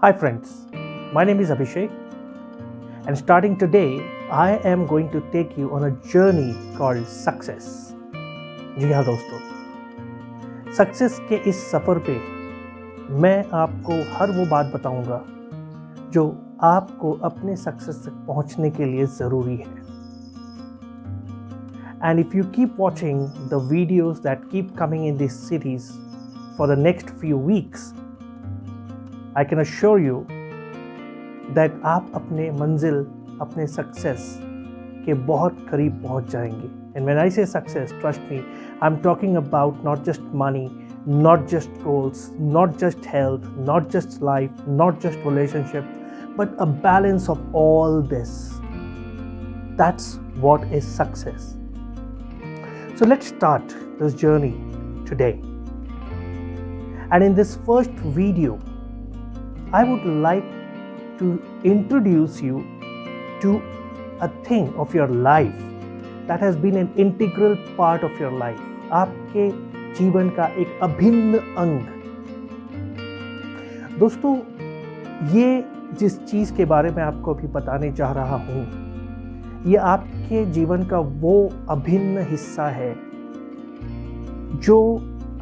Hi friends, my name is Abhishek and starting today I am going to take you on a journey called success. जी हाँ दोस्तों, success के इस सफ़र पे मैं आपको हर वो बात बताऊंगा जो आपको अपने सक्सेस तक पहुंचने के लिए ज़रूरी है. And if you keep watching the videos that keep coming in this series for the next few weeks, I can assure you that आप अपने मंजिल, अपने सक्सेस के बहुत करीब पहुंच जाएंगे. And when I say success, trust me, I'm talking about not just money, not just goals, not just health, not just life, not just relationship, but a balance of all this. That's what is success. So let's start this journey today. And in this first video, I would like to introduce you to a thing of your life that has been an integral part of your life. आपके जीवन का एक अभिन्न अंग. दोस्तों, ये जिस चीज़ के बारे में आपको अभी बताने जा रहा हूँ, ये आपके जीवन का वो अभिन्न हिस्सा है जो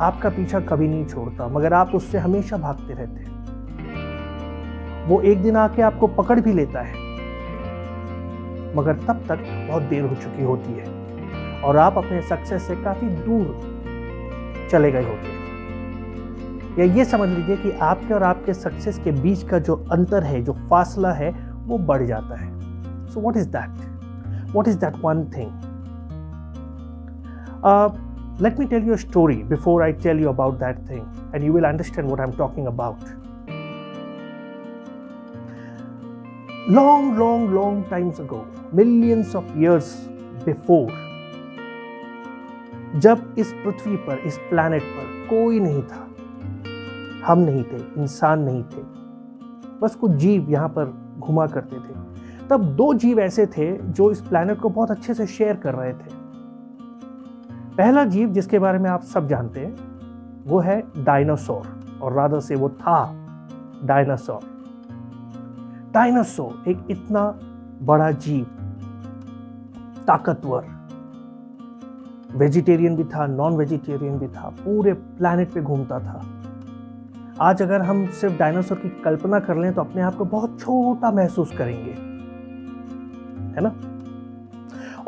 आपका पीछा कभी नहीं छोड़ता, मगर आप उससे हमेशा भागते रहते हैं. वो एक दिन आके आपको पकड़ भी लेता है, मगर तब तक बहुत देर हो चुकी होती है और आप अपने सक्सेस से काफ़ी दूर चले गए होते हैं. या ये समझ लीजिए कि आपके और आपके सक्सेस के बीच का जो अंतर है, जो फासला है, वो बढ़ जाता है. So what is that? What is that one thing? Let me tell you a story before I tell you about that thing, and you will understand what I'm talking about. Long times ago, millions of years before, जब इस पृथ्वी पर, इस planet पर कोई नहीं था, हम नहीं थे, इंसान नहीं थे, बस कुछ जीव यहाँ पर घुमा करते थे, तब दो जीव ऐसे थे जो इस प्लैनेट को बहुत अच्छे से शेयर कर रहे थे. पहला जीव जिसके बारे में आप सब जानते हैं वो है डायनासोर, और रादर से वो था डायनासोर. डायनासोर एक इतना बड़ा जीव, ताकतवर, वेजिटेरियन भी था, नॉन वेजिटेरियन भी था, पूरे प्लैनेट पे घूमता था. आज अगर हम सिर्फ डायनासोर की कल्पना कर लें तो अपने आप को बहुत छोटा महसूस करेंगे, है ना?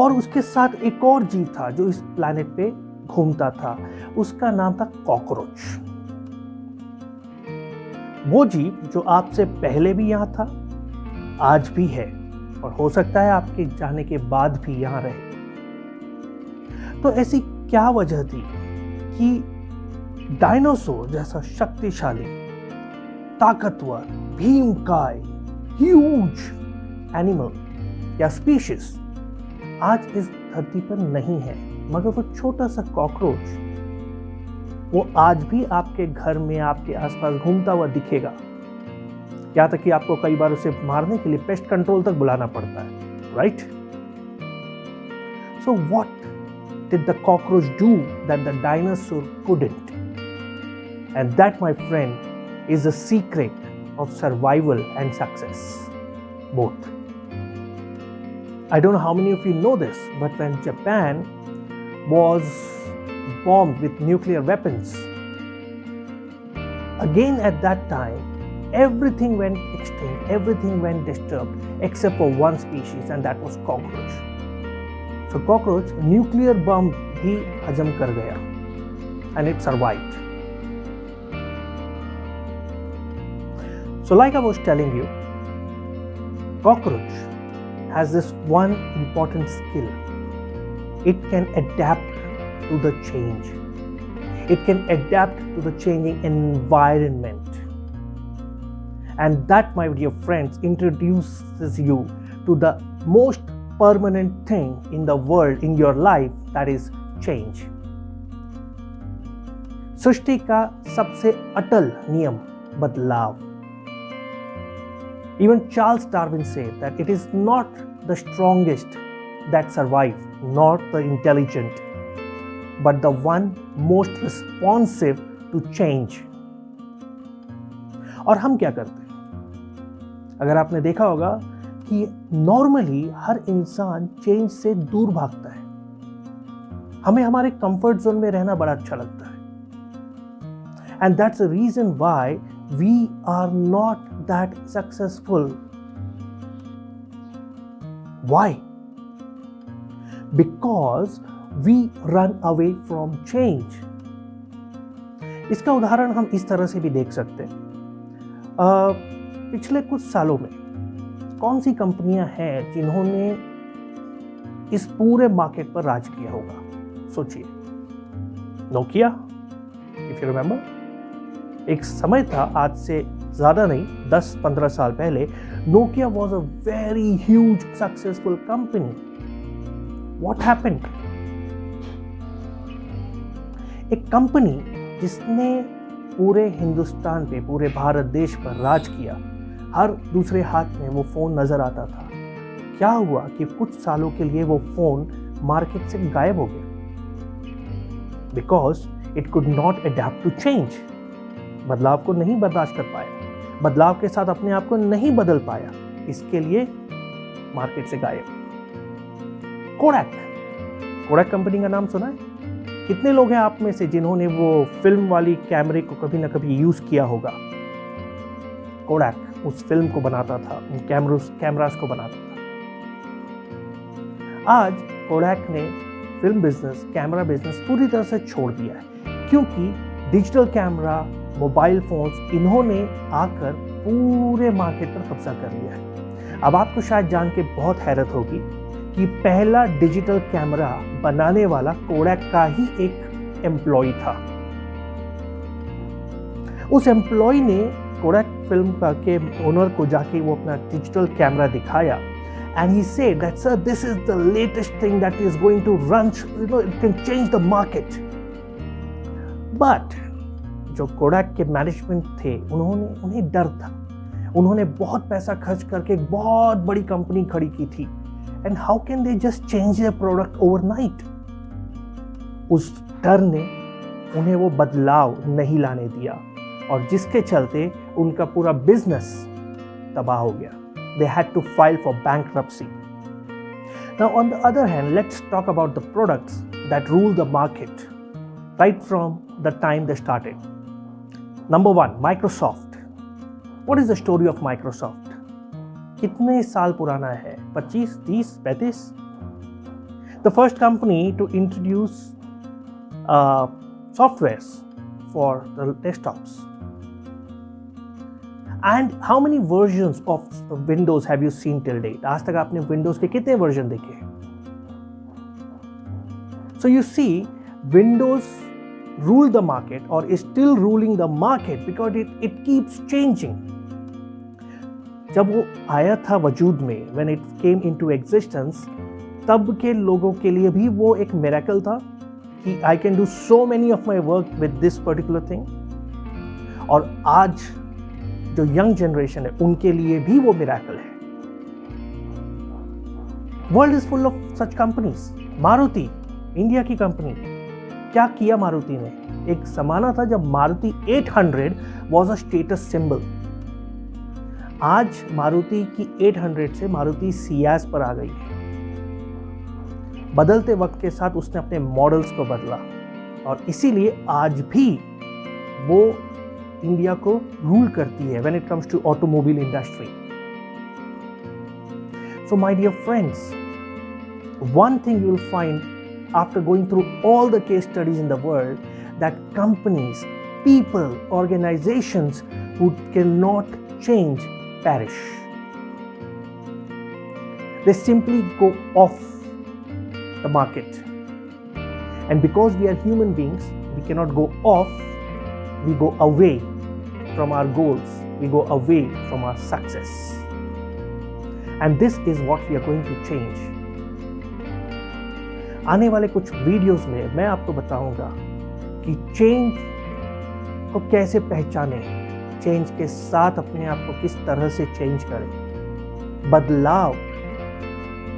और उसके साथ एक और जीव था जो इस प्लैनेट पे घूमता था, उसका नाम था कॉकरोच. वो जीव जो आपसे पहले भी यहां था, आज भी है, और हो सकता है आपके जाने के बाद भी यहां रहे. तो ऐसी क्या वजह थी कि डायनासोर जैसा शक्तिशाली, ताकतवर, भीमकाय, ह्यूज एनिमल या स्पीशीज आज इस धरती पर नहीं है, मगर वो छोटा सा कॉकरोच, वो आज भी आपके घर में, आपके आसपास घूमता हुआ दिखेगा. यहाँ तक कि आपको कई बार उसे मारने के लिए पेस्ट कंट्रोल तक बुलाना पड़ता है, right? So what did the cockroach do that the dinosaur couldn't? And that, my friend, is the secret of survival and success, both. I don't know how many of you know this, but when Japan was bombed with nuclear weapons, again at that time, everything went extinct, everything went disturbed, except for one species, and that was cockroach. So cockroach nuclear bomb भी हजम कर गया, and it survived. So like I was telling you, cockroach has this one important skill. It can adapt to the change. It can adapt to the changing environment. And that, my dear friends, introduces you to the most permanent thing in the world, in your life, that is change. सृष्टि का सबसे अटल नियम बदलाव. Even Charles Darwin said that it is not the strongest that survive, not the intelligent, but the one most responsive to change. और हम क्या करते हैं? अगर आपने देखा होगा कि नॉर्मली हर इंसान चेंज से दूर भागता है। हमें हमारे कंफर्ट जोन में रहना बड़ा अच्छा लगता है। And that's the reason why we are not that successful. Why? Because we run away from change. इसका उदाहरण हम इस तरह से भी देख सकते हैं। पिछले कुछ सालों में कौन सी कंपनियां हैं जिन्होंने इस पूरे मार्केट पर राज किया होगा? सोचिए। नोकिया, इफ यू रिमेंबर, एक समय था, आज से ज्यादा नहीं, 10-15 साल पहले, Nokia was a very huge successful company. What happened? एक कंपनी जिसने पूरे हिंदुस्तान पे, पूरे भारत देश पर राज किया, हर दूसरे हाथ में वो फोन नजर आता था। क्या हुआ कि कुछ सालों के लिए वो फोन मार्केट से गायब हो गया। Because it could not adapt to change. बदलाव को नहीं बर्दाश्त कर पाया, बदलाव के साथ अपने आप को नहीं बदल पाया, इसके लिए मार्केट से गायब। कोडैक कंपनी का नाम सुना है? कितने लोग हैं आप में से जिन्होंने वो फिल्म वाली कैमरे को कभी ना कभी यूज किया होगा? कोडैक उस फिल्म को बनाता था, उन कैमरास को बनाता था। आज कोडैक ने फिल्म बिजनेस, कैमरा बिजनेस पूरी तरह से छोड़ दिया है, क्योंकि डिजिटल कैमरा, मोबाइल फोन्स, इन्होंने आकर पूरे मार्केट पर कब्जा कर लिया है। अब आपको शायद जान के बहुत हैरत होगी कि पहला डिजिटल कैमरा बनाने वाला कोडैक का ही एक एम्प्लॉय था। उस एम्प्लॉय ने कोडैक फिल्म के ओनर को जाके वो अपना डिजिटल कैमरा दिखाया, and he said that, sir, this is the latest thing that is going to run, it can change the market. But जो कोडैक के मैनेजमेंट थे, उन्हें डर था। उन्होंने बहुत पैसा खर्च करके एक बहुत बड़ी कंपनी खड़ी की थी, and how can they just change their product overnight? उस डर ने उन्हें वो बदलाव नहीं लाने दिया, और जिसके चलते उनका पूरा बिजनेस तबाह हो गया। They had to file for bankruptcy. Now, on the other hand, let's talk about the products that rule the market right from the time they started. Number one, Microsoft. What is the story of Microsoft? कितने साल पुराना है? 25, 30, 35? The first company to introduce softwares for the desktops. And how many versions of Windows have you seen till date? आज तक आपने Windows के कितने version देखे? So you see, Windows ruled the market or is still ruling the market because it keeps changing. जब वो आया था वजूद में, when it came into existence, तब के लोगों के लिए भी वो एक मिरेकल था कि I can do so many of my work with this particular thing. और आज जो यंग जनरेशन है उनके लिए भी वो मिरेकल है। World is full of such companies. Maruti, India की कंपनी, क्या किया मारुति ने? एक जमाना था जब Maruti 800 was a status symbol. आज मारुति की 800 से मारुति सियाज पर आ गई है। बदलते वक्त के साथ उसने अपने मॉडल्स को बदला, और इसीलिए आज भी वो इंडिया को रूल करती है when it comes to automobile industry. So my dear friends, one thing you will find after going through all the case studies in the world, that companies, people, organizations who cannot change perish. They simply go off the market. And because we are human beings, we cannot go off, we go away from our goals, we go away from our success. And this is what we are going to change. आने वाले कुछ videos में मैं आपको बताऊंगा कि change को कैसे पहचानें, चेंज के साथ अपने आप को किस तरह से चेंज करें। बदलाव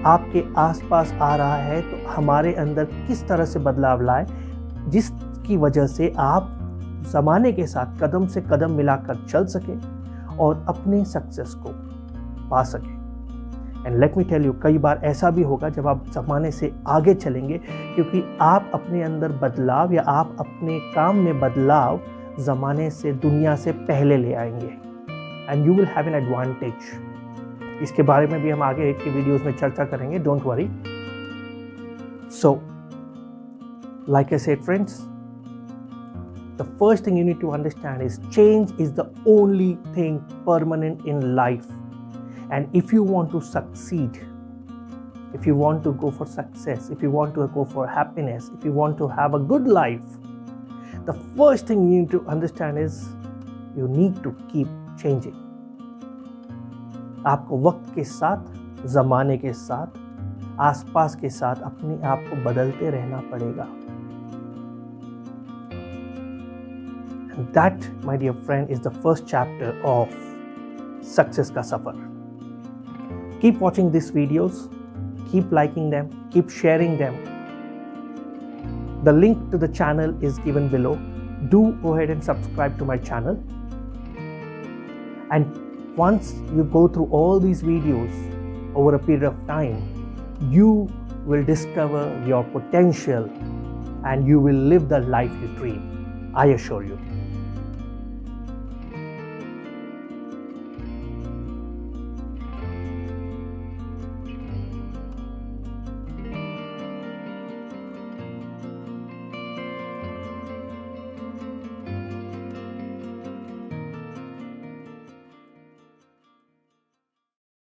आपके आसपास आ रहा है तो हमारे अंदर किस तरह से बदलाव लाए, जिसकी वजह से आप ज़माने के साथ कदम से कदम मिलाकर चल सके और अपने सक्सेस को पा सकें। And let me tell you, कई बार ऐसा भी होगा जब आप ज़माने से आगे चलेंगे, क्योंकि आप अपने अंदर बदलाव या आप अपने काम में बदलाव ज़माने से, दुनिया से पहले ले आएंगे and you will have an advantage. इसके बारे में भी हम आगे के वीडियोस में चर्चा करेंगे, don't worry. So like I said, friends, the first thing you need to understand is change is the only thing permanent in life. And if you want to succeed, if you want to go for success, if you want to go for happiness, if you want to have a good life, the first thing you need to understand is you need to keep changing. आपको वक्त के साथ, ज़माने के साथ, आसपास के साथ अपने आप को बदलते रहना पड़ेगा। And that, my dear friend, is the first chapter of Success Ka Safar. Keep watching these videos, keep liking them, keep sharing them. The link to the channel is given below. Do go ahead and subscribe to my channel. And once you go through all these videos over a period of time, you will discover your potential and you will live the life you dream. I assure you.